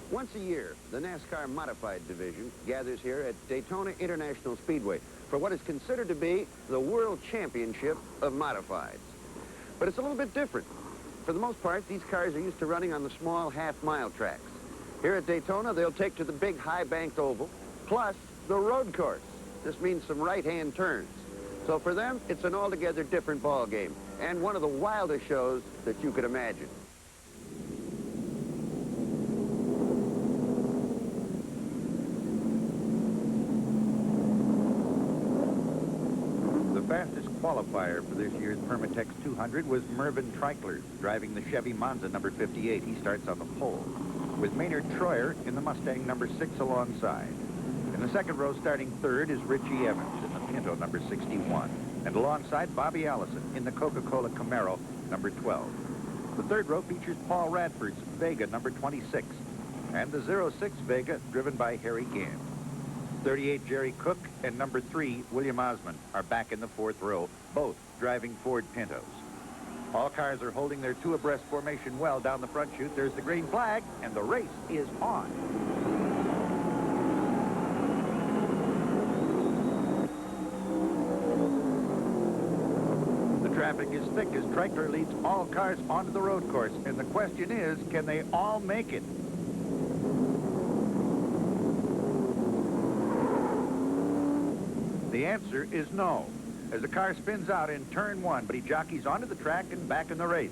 Once a year, the NASCAR Modified Division gathers here at Daytona International Speedway for what is considered to be the World Championship of Modifieds. But it's a little bit different. For the most part, these cars are used to running on the small half-mile tracks. Here at Daytona, they'll take to the big high-banked oval, plus the road course. This means some right-hand turns. So for them, it's an altogether different ball game, and one of the wildest shows that you could imagine. The fastest qualifier for this year's Permatex 200 was Mervyn Treichler, driving the Chevy Monza number 58. He starts on the pole, with Maynard Troyer in the Mustang number 6 alongside. In the second row, starting third, is Richie Evans in the Pinto number 61, and alongside Bobby Allison in the Coca-Cola Camaro number 12. The third row features Paul Radford's Vega number 26, and the 06 Vega driven by Harry Gant. 38 Jerry Cook and number 3 William Osmond are back in the fourth row, both driving Ford Pintos. All cars are holding their two abreast formation well down the front chute. There's the green flag, and the race is on. The traffic is thick as Treichler leads all cars onto the road course, and the question is, can they all make it? The answer is no, as the car spins out in turn one, but he jockeys onto the track and back in the race.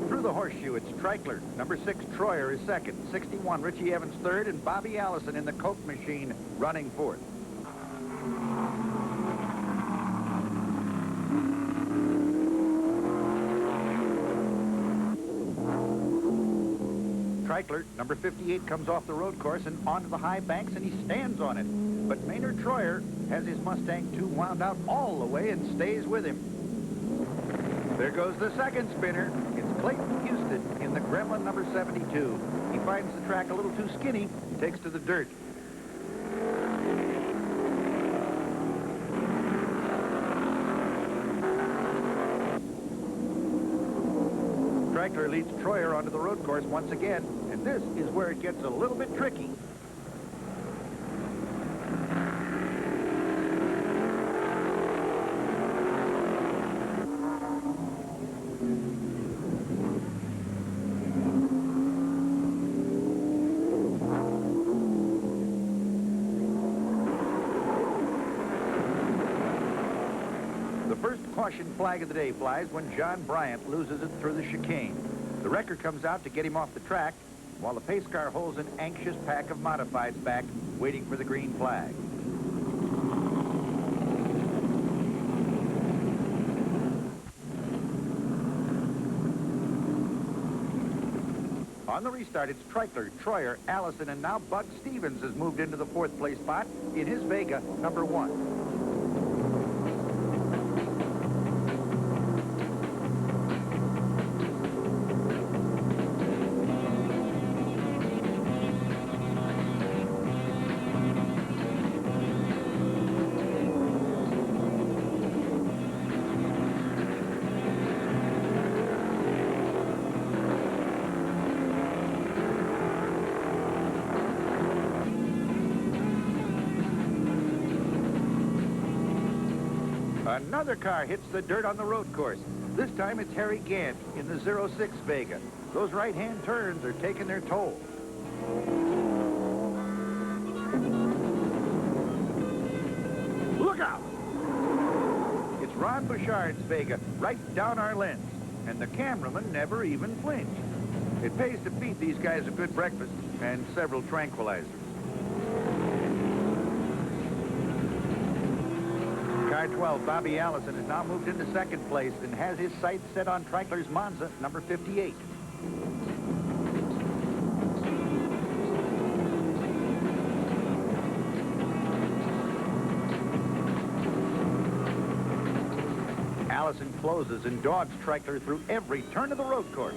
Through the horseshoe, it's Treichler. Number 6, Troyer, is second. 61, Richie Evans, third, and Bobby Allison in the Coke machine running fourth. Treichler, number 58, comes off the road course and onto the high banks, and he stands on it. But Maynard Troyer has his Mustang 2 wound out all the way and stays with him. There goes the second spinner. It's Clayton Houston in the Gremlin number 72. He finds the track a little too skinny, takes to the dirt. Treichler leads Troyer onto the road course once again, and this is where it gets a little bit tricky. The first caution flag of the day flies when John Bryant loses it through the chicane. The wrecker comes out to get him off the track, while the pace car holds an anxious pack of modifieds back, waiting for the green flag. On the restart, it's Treichler, Troyer, Allison, and now Bud Stevens has moved into the fourth place spot in his Vega number 1. Another car hits the dirt on the road course. This time it's Harry Gant in the 06 Vega. Those right-hand turns are taking their toll. Look out! It's Ron Bouchard's Vega right down our lens, and the cameraman never even flinched. It pays to feed these guys a good breakfast and several tranquilizers. Car 12, Bobby Allison, has now moved into second place and has his sights set on Treichler's Monza, number 58. Allison closes and dogs Treichler through every turn of the road course.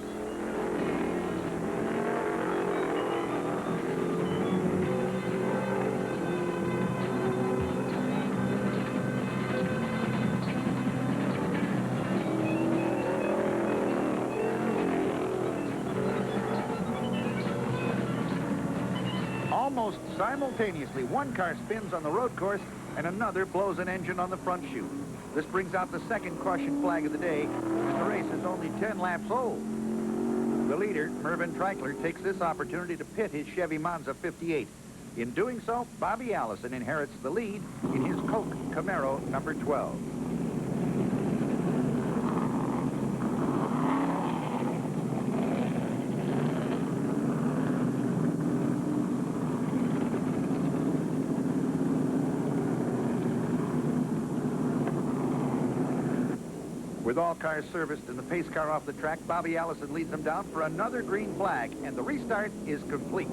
Almost simultaneously, one car spins on the road course and another blows an engine on the front chute. This brings out the second caution flag of the day, and the race is only 10 laps old. The leader, Mervyn Treichler, takes this opportunity to pit his Chevy Monza 58. In doing so, Bobby Allison inherits the lead in his Coke Camaro number 12. With all cars serviced and the pace car off the track, Bobby Allison leads them down for another green flag, and the restart is complete.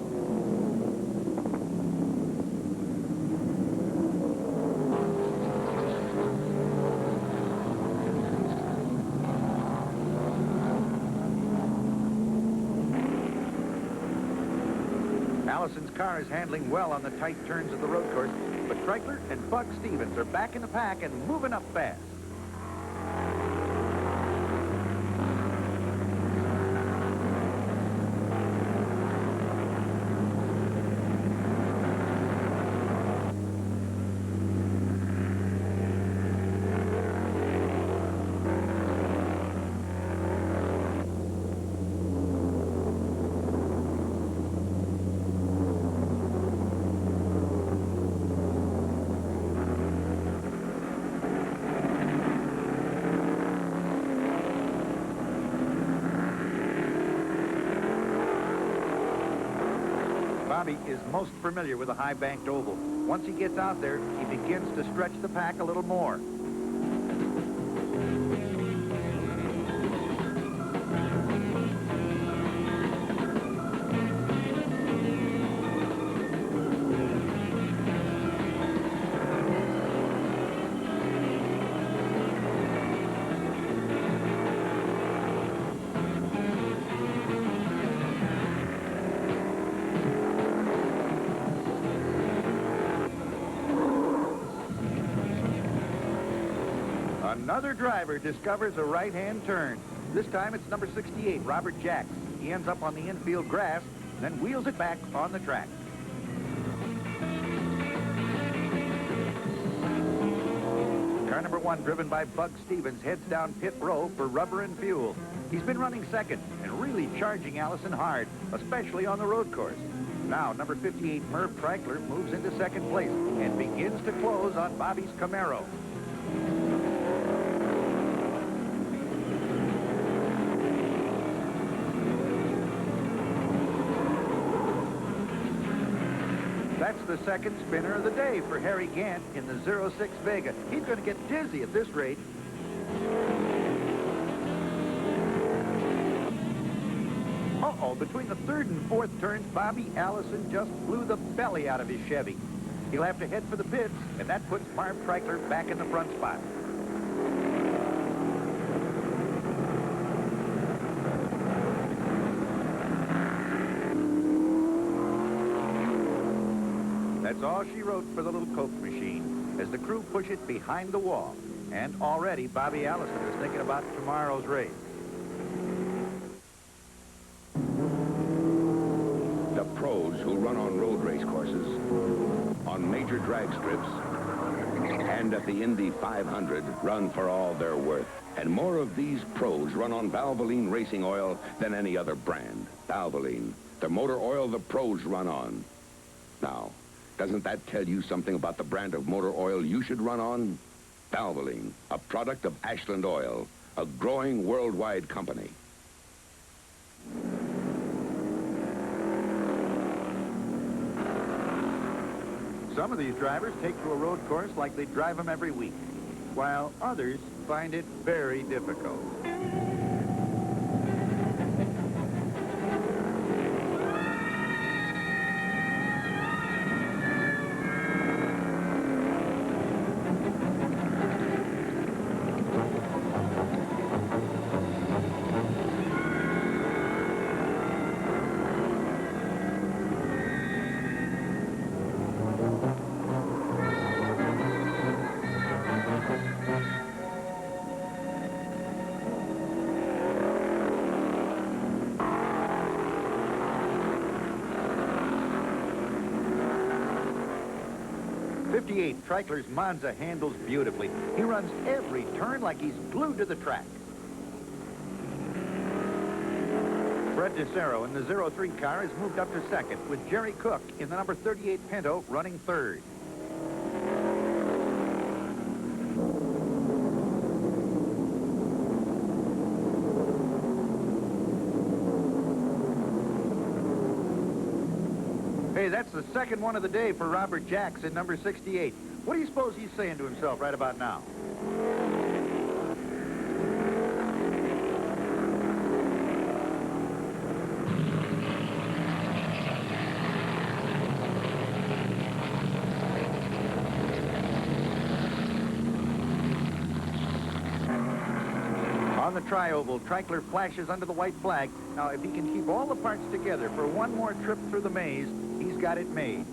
Allison's car is handling well on the tight turns of the road course, but Treichler and Bug Stevens are back in the pack and moving up fast. Bobby is most familiar with a high-banked oval. Once he gets out there, he begins to stretch the pack a little more. Another driver discovers a right-hand turn. This time it's number 68, Robert Jacks. He ends up on the infield grass, then wheels it back on the track. Car number 1, driven by Bug Stevens, heads down pit row for rubber and fuel. He's been running second and really charging Allison hard, especially on the road course. Now, number 58, Merv Treichler, moves into second place and begins to close on Bobby's Camaro. That's the second spinner of the day for Harry Gant in the 06 Vega. He's going to get dizzy at this rate. Uh-oh, between the third and fourth turns, Bobby Allison just blew the belly out of his Chevy. He'll have to head for the pits, and that puts Marv Treichler back in the front spot. That's all she wrote for the little Coke machine as the crew push it behind the wall. And already Bobby Allison is thinking about tomorrow's race. The pros who run on road race courses, on major drag strips, and at the Indy 500 run for all they're worth. And more of these pros run on Valvoline racing oil than any other brand. Valvoline, the motor oil the pros run on. Now, doesn't that tell you something about the brand of motor oil you should run on? Valvoline, a product of Ashland Oil, a growing worldwide company. Some of these drivers take to a road course like they drive them every week, while others find it very difficult. 58, Treichler's Monza handles beautifully. He runs every turn like he's glued to the track. Fred DeCero in the 03 car has moved up to second, with Jerry Cook in the number 38 Pinto running third. Hey, that's the second one of the day for Robert Jacks in number 68. What do you suppose he's saying to himself right about now? On the tri-oval, Treichler flashes under the white flag. Now, if he can keep all the parts together for one more trip through the maze, he's got it made.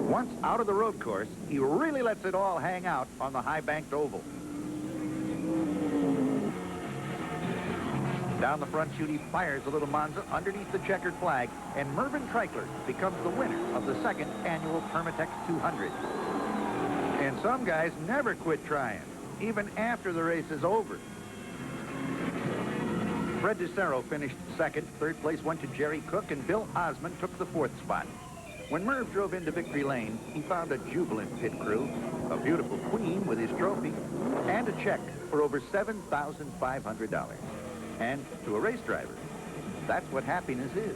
Once out of the road course, he really lets it all hang out on the high-banked oval. Down the front chute, he fires a little Monza underneath the checkered flag, and Mervyn Treichler becomes the winner of the second annual Permatex 200. And some guys never quit trying, even after the race is over. Fred DeCero finished second. Third place went to Jerry Cook, and Bill Osmond took the fourth spot. When Merv drove into Victory Lane, he found a jubilant pit crew, a beautiful queen with his trophy, and a check for over $7,500. And to a race driver, that's what happiness is.